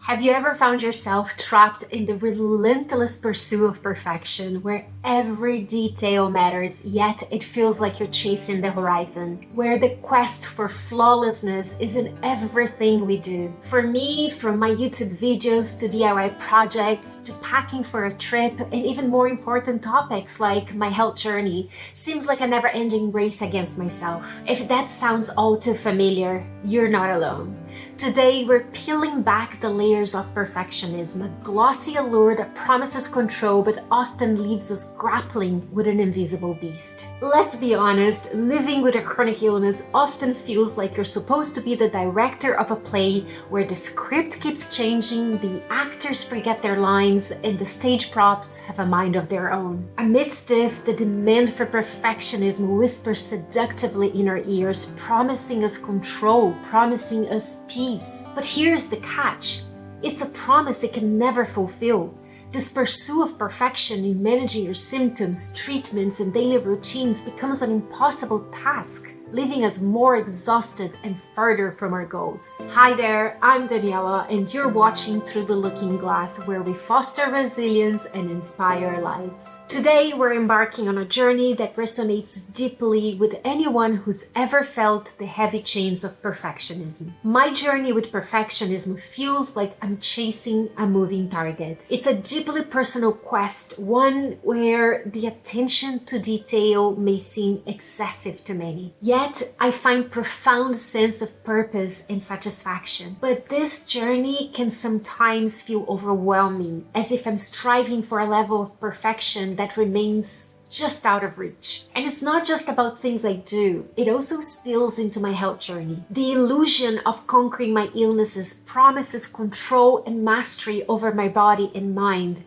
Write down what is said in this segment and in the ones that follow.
Have you ever found yourself trapped in the relentless pursuit of perfection, where every detail matters, yet it feels like you're chasing the horizon? Where the quest for flawlessness is in everything we do? For me, from my YouTube videos to DIY projects to packing for a trip, and even more important topics like my health journey, seems like a never-ending race against myself. If that sounds all too familiar, you're not alone. Today, we're peeling back the layers of perfectionism, a glossy allure that promises control but often leaves us grappling with an invisible beast. Let's be honest, living with a chronic illness often feels like you're supposed to be the director of a play where the script keeps changing, the actors forget their lines, and the stage props have a mind of their own. Amidst this, the demand for perfectionism whispers seductively in our ears, promising us control, promising us peace. But here's the catch. It's a promise it can never fulfill. This pursuit of perfection in managing your symptoms, treatments, and daily routines becomes an impossible task, leaving us more exhausted and further from our goals. Hi there, I'm Daniela, and you're watching Through the Looking Glass, where we foster resilience and inspire lives. Today, we're embarking on a journey that resonates deeply with anyone who's ever felt the heavy chains of perfectionism. My journey with perfectionism feels like I'm chasing a moving target. It's a deeply personal quest, one where the attention to detail may seem excessive to many. Yet, I find profound sense of purpose and satisfaction. But this journey can sometimes feel overwhelming, as if I'm striving for a level of perfection that remains just out of reach. And it's not just about things I do, it also spills into my health journey. The illusion of conquering my illnesses promises control and mastery over my body and mind.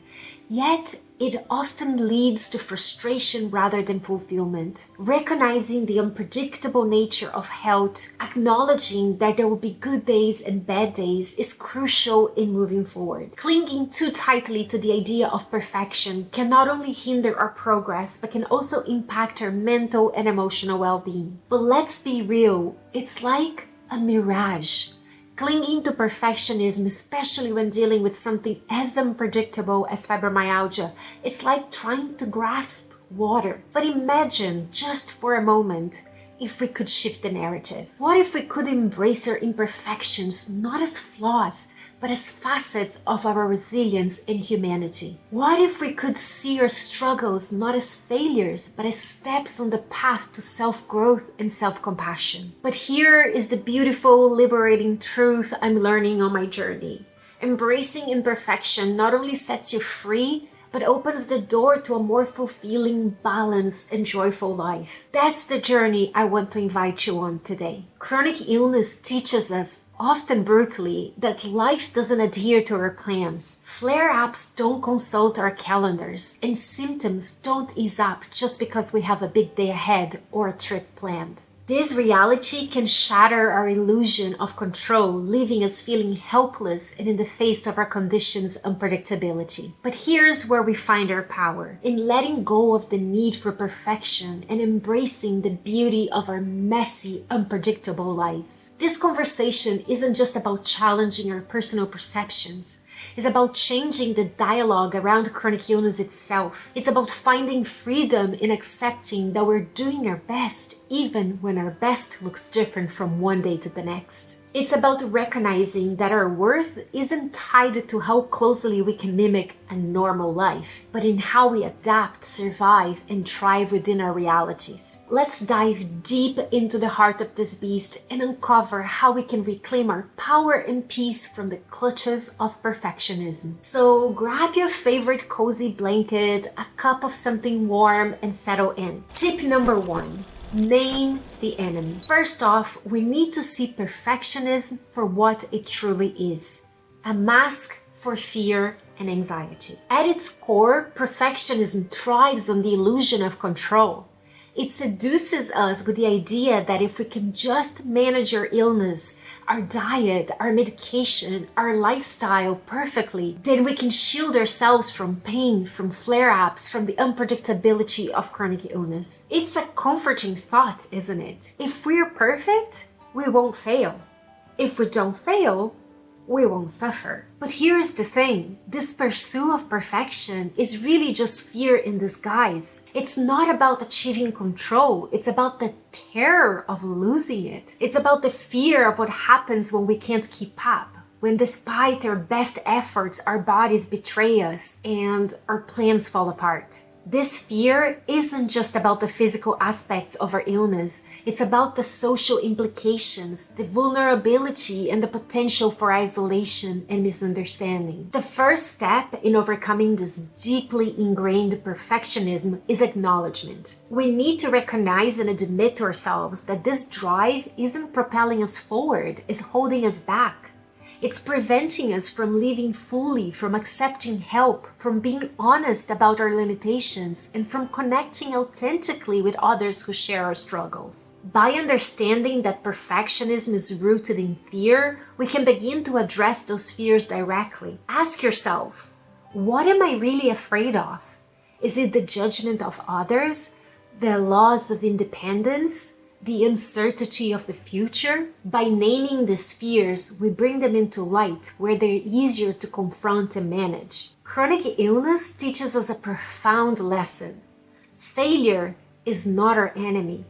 Yet, it often leads to frustration rather than fulfillment. Recognizing the unpredictable nature of health, acknowledging that there will be good days and bad days is crucial in moving forward. Clinging too tightly to the idea of perfection can not only hinder our progress, but can also impact our mental and emotional well-being. But let's be real, it's like a mirage. Clinging to perfectionism, especially when dealing with something as unpredictable as fibromyalgia, it's like trying to grasp water. But imagine, just for a moment, if we could shift the narrative. What if we could embrace our imperfections not as flaws, but as facets of our resilience and humanity? What if we could see our struggles not as failures, but as steps on the path to self-growth and self-compassion? But here is the beautiful, liberating truth I'm learning on my journey. Embracing imperfection not only sets you free, but opens the door to a more fulfilling, balanced, and joyful life. That's the journey I want to invite you on today. Chronic illness teaches us, often brutally, that life doesn't adhere to our plans. Flare-ups don't consult our calendars, and symptoms don't ease up just because we have a big day ahead or a trip planned. This reality can shatter our illusion of control, leaving us feeling helpless and in the face of our condition's unpredictability. But here's where we find our power: in letting go of the need for perfection and embracing the beauty of our messy, unpredictable lives. This conversation isn't just about challenging our personal perceptions. It's about changing the dialogue around chronic illness itself. It's about finding freedom in accepting that we're doing our best, even when our best looks different from one day to the next. It's about recognizing that our worth isn't tied to how closely we can mimic a normal life, but in how we adapt, survive, and thrive within our realities. Let's dive deep into the heart of this beast and uncover how we can reclaim our power and peace from the clutches of perfectionism. So grab your favorite cozy blanket, a cup of something warm, and settle in. Tip number 1. Name the enemy. First off, we need to see perfectionism for what it truly is: a mask for fear and anxiety. At its core, perfectionism thrives on the illusion of control. It seduces us with the idea that if we can just manage our illness, our diet, our medication, our lifestyle perfectly, then we can shield ourselves from pain, from flare-ups, from the unpredictability of chronic illness. It's a comforting thought, isn't it? If we're perfect, we won't fail. If we don't fail, we won't suffer. But here's the thing, this pursuit of perfection is really just fear in disguise. It's not about achieving control, it's about the terror of losing it. It's about the fear of what happens when we can't keep up, when despite our best efforts, our bodies betray us and our plans fall apart. This fear isn't just about the physical aspects of our illness, it's about the social implications, the vulnerability, and the potential for isolation and misunderstanding. The first step in overcoming this deeply ingrained perfectionism is acknowledgement. We need to recognize and admit to ourselves that this drive isn't propelling us forward, it's holding us back. It's preventing us from living fully, from accepting help, from being honest about our limitations, and from connecting authentically with others who share our struggles. By understanding that perfectionism is rooted in fear, we can begin to address those fears directly. Ask yourself, what am I really afraid of? Is it the judgment of others, the loss of independence, the uncertainty of the future? By naming these fears, we bring them into light where they're easier to confront and manage. Chronic illness teaches us a profound lesson. Failure is not our enemy.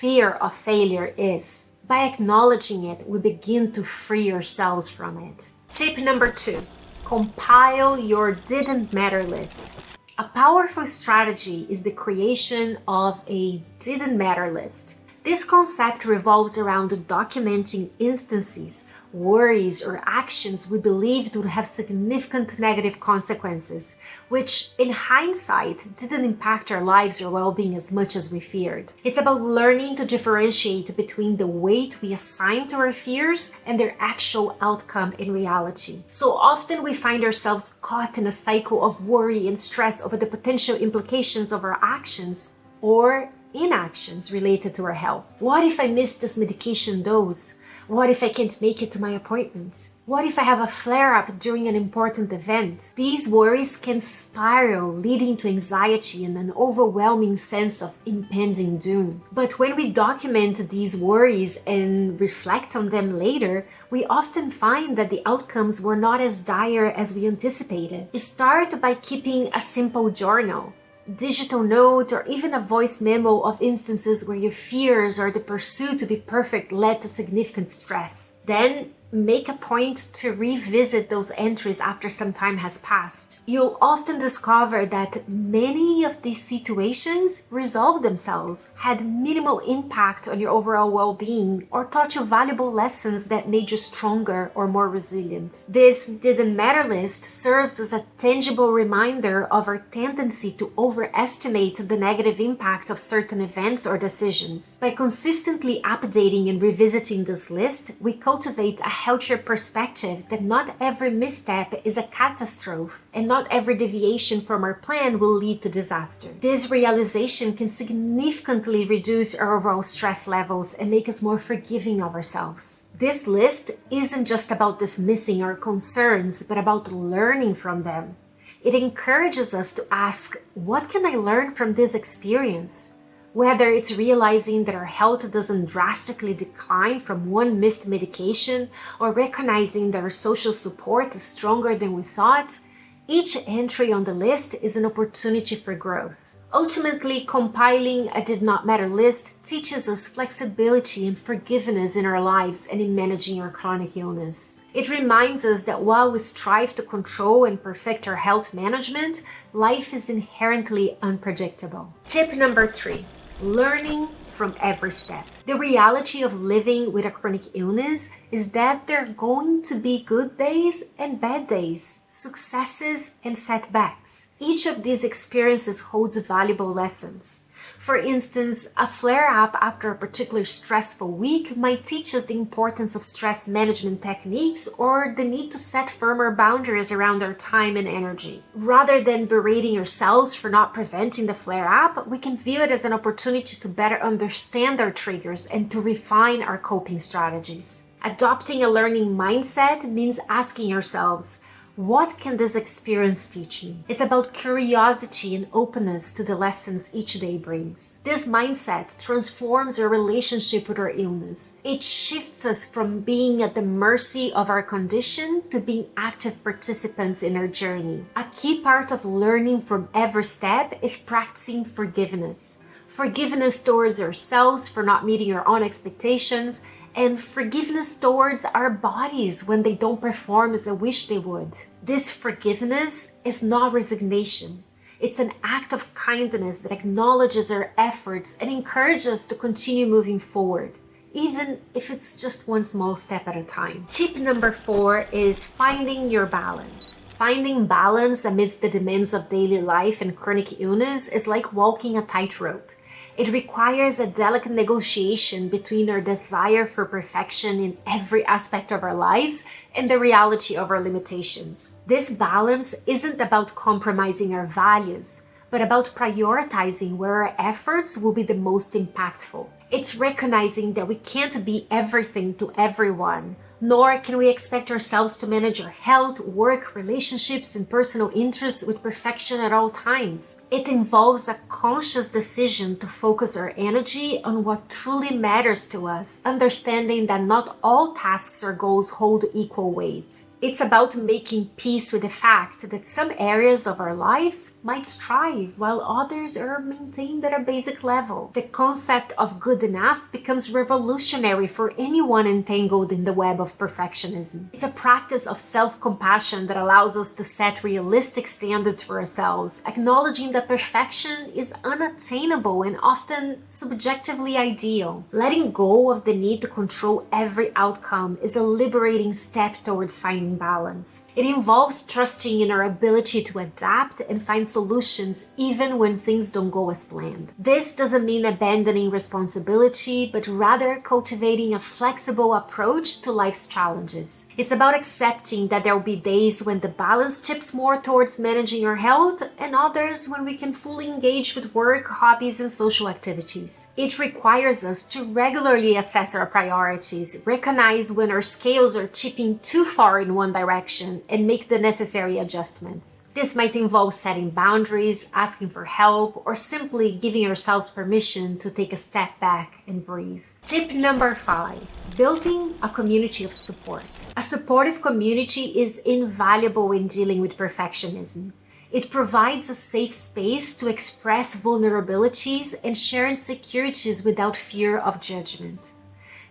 Fear of failure is. By acknowledging it, we begin to free ourselves from it. Tip number 2, compile your didn't matter list. A powerful strategy is the creation of a didn't matter list. This concept revolves around documenting instances, worries, or actions we believed would have significant negative consequences, which in hindsight didn't impact our lives or well-being as much as we feared. It's about learning to differentiate between the weight we assign to our fears and their actual outcome in reality. So often we find ourselves caught in a cycle of worry and stress over the potential implications of our actions or inactions related to our health. What if I miss this medication dose? What if I can't make it to my appointment? What if I have a flare-up during an important event? These worries can spiral, leading to anxiety and an overwhelming sense of impending doom. But when we document these worries and reflect on them later, we often find that the outcomes were not as dire as we anticipated. Start by keeping a simple journal, digital note, or even a voice memo of instances where your fears or the pursuit to be perfect led to significant stress. Then make a point to revisit those entries after some time has passed. You'll often discover that many of these situations resolved themselves, had minimal impact on your overall well-being, or taught you valuable lessons that made you stronger or more resilient. This didn't matter list serves as a tangible reminder of our tendency to overestimate the negative impact of certain events or decisions. By consistently updating and revisiting this list, we cultivate a healthier perspective that not every misstep is a catastrophe and not every deviation from our plan will lead to disaster. This realization can significantly reduce our overall stress levels and make us more forgiving of ourselves. This list isn't just about dismissing our concerns, but about learning from them. It encourages us to ask, what can I learn from this experience? Whether it's realizing that our health doesn't drastically decline from one missed medication, or recognizing that our social support is stronger than we thought, each entry on the list is an opportunity for growth. Ultimately, compiling a did not matter list teaches us flexibility and forgiveness in our lives and in managing our chronic illness. It reminds us that while we strive to control and perfect our health management, life is inherently unpredictable. Tip number 3. Learning from every step. The reality of living with a chronic illness is that there are going to be good days and bad days, successes and setbacks. Each of these experiences holds valuable lessons. For instance, a flare-up after a particularly stressful week might teach us the importance of stress management techniques or the need to set firmer boundaries around our time and energy. Rather than berating ourselves for not preventing the flare-up, we can view it as an opportunity to better understand our triggers and to refine our coping strategies. Adopting a learning mindset means asking ourselves, What can this experience teach me? It's about curiosity and openness to the lessons each day brings. This mindset transforms our relationship with our illness. It shifts us from being at the mercy of our condition to being active participants in our journey. A key part of learning from every step is practicing forgiveness. Forgiveness towards ourselves for not meeting our own expectations, and forgiveness towards our bodies when they don't perform as I wish they would. This forgiveness is not resignation. It's an act of kindness that acknowledges our efforts and encourages us to continue moving forward, even if it's just one small step at a time. Tip number 4 is finding your balance. Finding balance amidst the demands of daily life and chronic illness is like walking a tightrope. It requires a delicate negotiation between our desire for perfection in every aspect of our lives and the reality of our limitations. This balance isn't about compromising our values, but about prioritizing where our efforts will be the most impactful. It's recognizing that we can't be everything to everyone, nor can we expect ourselves to manage our health, work, relationships, and personal interests with perfection at all times. It involves a conscious decision to focus our energy on what truly matters to us, understanding that not all tasks or goals hold equal weight. It's about making peace with the fact that some areas of our lives might strive while others are maintained at a basic level. The concept of good enough becomes revolutionary for anyone entangled in the web of perfectionism. It's a practice of self-compassion that allows us to set realistic standards for ourselves, acknowledging that perfection is unattainable and often subjectively ideal. Letting go of the need to control every outcome is a liberating step towards finding balance. It involves trusting in our ability to adapt and find solutions even when things don't go as planned. This doesn't mean abandoning responsibility, but rather cultivating a flexible approach to life's challenges. It's about accepting that there will be days when the balance tips more towards managing our health and others when we can fully engage with work, hobbies, and social activities. It requires us to regularly assess our priorities, recognize when our scales are tipping too far in one direction, and make the necessary adjustments. This might involve setting boundaries, asking for help, or simply giving ourselves permission to take a step back and breathe. Tip number 5, building a community of support. A supportive community is invaluable in dealing with perfectionism. It provides a safe space to express vulnerabilities and share insecurities without fear of judgment.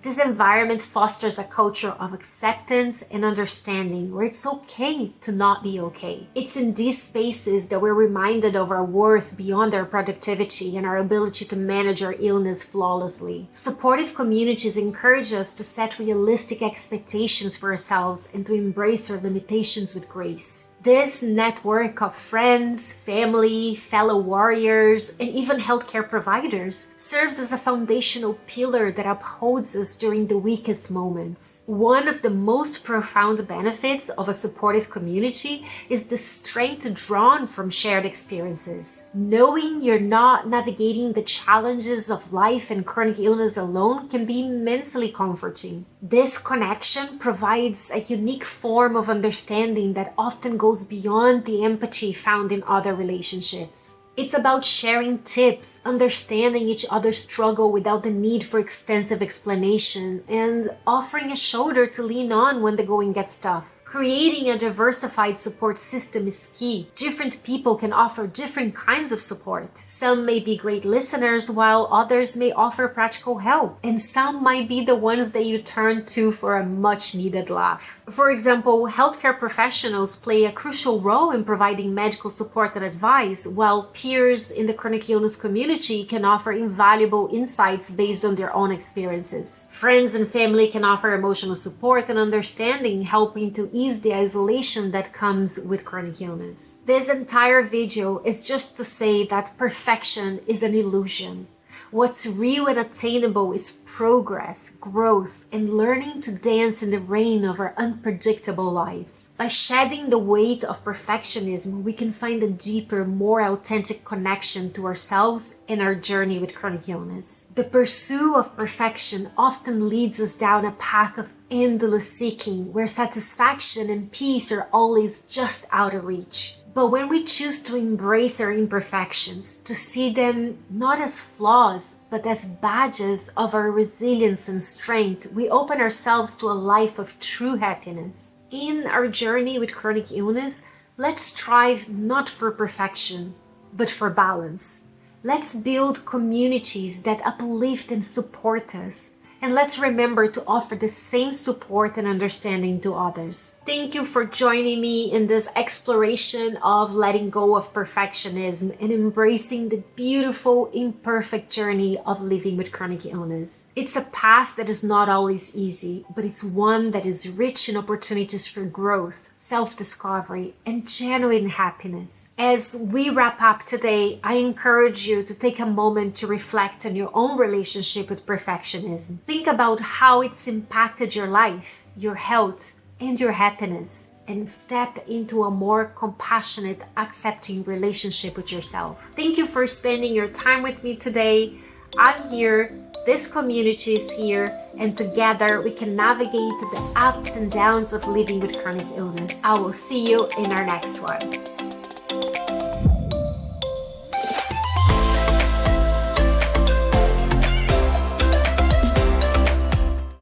This environment fosters a culture of acceptance and understanding where it's okay to not be okay. It's in these spaces that we're reminded of our worth beyond our productivity and our ability to manage our illness flawlessly. Supportive communities encourage us to set realistic expectations for ourselves and to embrace our limitations with grace. This network of friends, family, fellow warriors, and even healthcare providers serves as a foundational pillar that upholds us during the weakest moments. One of the most profound benefits of a supportive community is the strength drawn from shared experiences. Knowing you're not navigating the challenges of life and chronic illness alone can be immensely comforting. This connection provides a unique form of understanding that often goes beyond the empathy found in other relationships. It's about sharing tips, understanding each other's struggle without the need for extensive explanation, and offering a shoulder to lean on when the going gets tough. Creating a diversified support system is key. Different people can offer different kinds of support. Some may be great listeners, while others may offer practical help. And some might be the ones that you turn to for a much-needed laugh. For example, healthcare professionals play a crucial role in providing medical support and advice, while peers in the chronic illness community can offer invaluable insights based on their own experiences. Friends and family can offer emotional support and understanding, helping to ease the isolation that comes with chronic illness. This entire video is just to say that perfection is an illusion. What's real and attainable is progress, growth, and learning to dance in the rain of our unpredictable lives. By shedding the weight of perfectionism, we can find a deeper, more authentic connection to ourselves and our journey with chronic illness. The pursuit of perfection often leads us down a path of endless seeking, where satisfaction and peace are always just out of reach. But when we choose to embrace our imperfections, to see them not as flaws, but as badges of our resilience and strength, we open ourselves to a life of true happiness. In our journey with chronic illness, let's strive not for perfection, but for balance. Let's build communities that uplift and support us. And let's remember to offer the same support and understanding to others. Thank you for joining me in this exploration of letting go of perfectionism and embracing the beautiful, imperfect journey of living with chronic illness. It's a path that is not always easy, but it's one that is rich in opportunities for growth, self-discovery, and genuine happiness. As we wrap up today, I encourage you to take a moment to reflect on your own relationship with perfectionism. Think about how it's impacted your life, your health, and your happiness, and step into a more compassionate, accepting relationship with yourself. Thank you for spending your time with me today. I'm here, this community is here, and together we can navigate the ups and downs of living with chronic illness. I will see you in our next one.